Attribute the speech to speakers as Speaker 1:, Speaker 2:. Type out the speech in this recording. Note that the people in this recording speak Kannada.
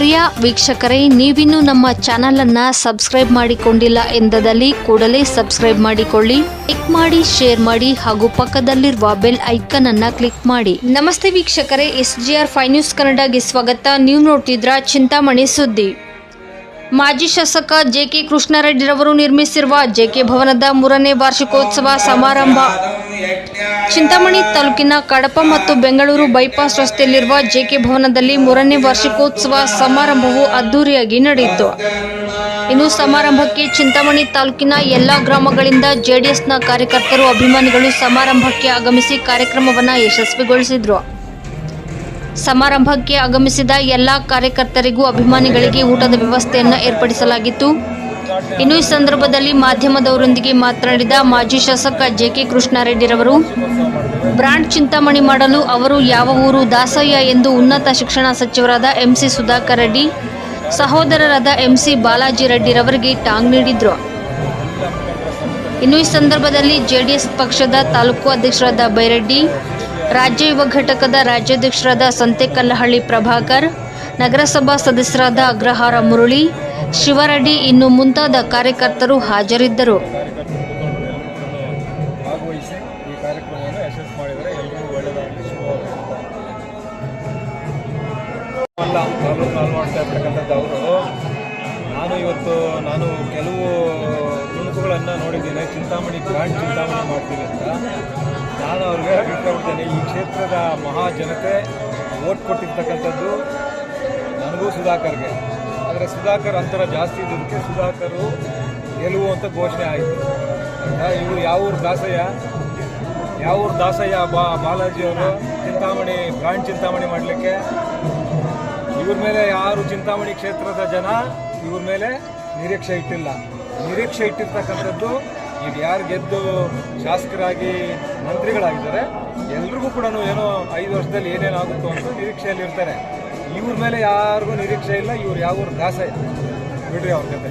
Speaker 1: ಪ್ರಿಯ ವೀಕ್ಷಕರೇ, ನೀವಿನ್ನೂ ನಮ್ಮ ಚಾನಲ್ ಅನ್ನು ಸಬ್ಸ್ಕ್ರೈಬ್ ಮಾಡಿಕೊಂಡಿಲ್ಲ ಎಂದಲ್ಲಿ ಕೂಡಲೇ ಸಬ್ಸ್ಕ್ರೈಬ್ ಮಾಡಿಕೊಳ್ಳಿ, ಲೈಕ್ ಮಾಡಿ, ಶೇರ್ ಮಾಡಿ ಹಾಗೂ ಪಕ್ಕದಲ್ಲಿರುವ ಬೆಲ್ ಐಕನ್ ಅನ್ನು ಕ್ಲಿಕ್ ಮಾಡಿ. ನಮಸ್ತೆ ವೀಕ್ಷಕರೇ, SGR 5 ನ್ಯೂಸ್ ಕನ್ನಡಗೆ ಸ್ವಾಗತ. ನೀವು ನೋಡ್ತಿದ್ರ ಚಿಂತಾಮಣಿ ಸುದ್ದಿ. ಮಾಜಿ ಶಾಸಕ JK ಕೃಷ್ಣಾರೆಡ್ಡಿರವರು ನಿರ್ಮಿಸಿರುವ JK ಭವನದ 3ನೇ ವಾರ್ಷಿಕೋತ್ಸವ ಸಮಾರಂಭ. ಚಿಂತಾಮಣಿ ತಾಲೂಕಿನ ಕಡಪ ಮತ್ತು ಬೆಂಗಳೂರು ಬೈಪಾಸ್ ರಸ್ತೆಯಲ್ಲಿರುವ JK ಭವನದಲ್ಲಿ 3ನೇ ವಾರ್ಷಿಕೋತ್ಸವ ಸಮಾರಂಭವು ಅದ್ದೂರಿಯಾಗಿ ನಡೆಯಿತು. ಇನ್ನು ಸಮಾರಂಭಕ್ಕೆ ಚಿಂತಾಮಣಿ ತಾಲೂಕಿನ ಎಲ್ಲಾ ಗ್ರಾಮಗಳಿಂದ JDSನ ಕಾರ್ಯಕರ್ತರು, ಅಭಿಮಾನಿಗಳು ಸಮಾರಂಭಕ್ಕೆ ಆಗಮಿಸಿ ಕಾರ್ಯಕ್ರಮವನ್ನು ಯಶಸ್ವಿಗೊಳಿಸಿದರು. ಸಮಾರಂಭಕ್ಕೆ ಆಗಮಿಸಿದ ಎಲ್ಲ ಕಾರ್ಯಕರ್ತರಿಗೂ ಅಭಿಮಾನಿಗಳಿಗೆ ಊಟದ ವ್ಯವಸ್ಥೆಯನ್ನು ಏರ್ಪಡಿಸಲಾಗಿತ್ತು. ಇನ್ನು ಈ ಸಂದರ್ಭದಲ್ಲಿ ಮಾಧ್ಯಮದವರೊಂದಿಗೆ ಮಾತನಾಡಿದ ಮಾಜಿ ಶಾಸಕ JK ಕೃಷ್ಣಾರೆಡ್ಡಿರವರು, ಬ್ರಾಂಡ್ ಚಿಂತಾಮಣಿ ಮಾಡಲು ಅವರು ಯಾವ ಊರು ದಾಸಯ್ಯ ಎಂದು ಉನ್ನತ ಶಿಕ್ಷಣ ಸಚಿವರಾದ MC ಸುಧಾಕರ್ ರೆಡ್ಡಿ, ಸಹೋದರರಾದ MC ಬಾಲಾಜಿ ರೆಡ್ಡಿರವರಿಗೆ ಟಾಂಗ್ ನೀಡಿದರು. ಇನ್ನು ಈ ಸಂದರ್ಭದಲ್ಲಿ JDS ಪಕ್ಷದ ತಾಲೂಕು ಅಧ್ಯಕ್ಷರಾದ ಬೈರೆಡ್ಡಿ, ರಾಜ್ಯ ಯುವ ಘಟಕದ ರಾಜ್ಯಾಧ್ಯಕ್ಷರಾದ ಸಂತೆಕಲ್ಲಹಳ್ಳಿ ಪ್ರಭಾಕರ್, ನಗರಸಭಾ ಸದಸ್ಯರಾದ ಅಗ್ರಹಾರ ಮುರಳಿ, ಶಿವರೆಡ್ಡಿ ಇನ್ನು ಮುಂತಾದ ಕಾರ್ಯಕರ್ತರು ಹಾಜರಿದ್ದರು.
Speaker 2: ನಾನು ಕೆಲವು ತುಣುಕುಗಳನ್ನು ನೋಡಿದ್ದೇನೆ. ಚಿಂತಾಮಣಿ ಬ್ರಾಂಡ್ ಚಿಂತಾಮಣಿ ಮಾಡ್ತೀನಿ ಅಂತ ನಾನು ಅವ್ರಿಗೆ ಹೇಳ್ಬಿಡ್ತೇನೆ. ಈ ಕ್ಷೇತ್ರದ ಮಹಾಜನತೆ ವೋಟ್ ಕೊಟ್ಟಿರ್ತಕ್ಕಂಥದ್ದು ನನಗೂ ಸುಧಾಕರ್ಗೆ. ಆದರೆ ಸುಧಾಕರ್ ಅಂತರ ಜಾಸ್ತಿ ಇದ್ದದಕ್ಕೆ ಸುಧಾಕರು ಗೆಲುವು ಅಂತ ಘೋಷಣೆ ಆಯಿತು. ಇವರು ಯಾವೂರು ದಾಸಯ್ಯ ಬಾಲಾಜಿಯವರು ಚಿಂತಾಮಣಿ ಬ್ರಾಂಡ್ ಚಿಂತಾಮಣಿ ಮಾಡಲಿಕ್ಕೆ ಇವ್ರ ಮೇಲೆ ಯಾರು ಚಿಂತಾಮಣಿ ಕ್ಷೇತ್ರದ ಜನ ಇವ್ರ ಮೇಲೆ ನಿರೀಕ್ಷೆ ಇಟ್ಟಿರ್ತಕ್ಕಂಥದ್ದು ಈಗ ಯಾರು ಗೆದ್ದು ಶಾಸಕರಾಗಿ ಮಂತ್ರಿಗಳಾಗಿದ್ದಾರೆ ಎಲ್ರಿಗೂ ಕೂಡ ಏನೋ 5 ವರ್ಷದಲ್ಲಿ ಏನೇನಾಗುತ್ತೋ ಅಂತ ನಿರೀಕ್ಷೆಯಲ್ಲಿರ್ತಾರೆ. ಇವ್ರ ಮೇಲೆ ಯಾರಿಗೂ ನಿರೀಕ್ಷೆ ಇಲ್ಲ. ಇವ್ರು ಯಾವ ದಾಸಯ್ಯ ಬಿಡ್ರಿ ಅವ್ರ ಕತೆ.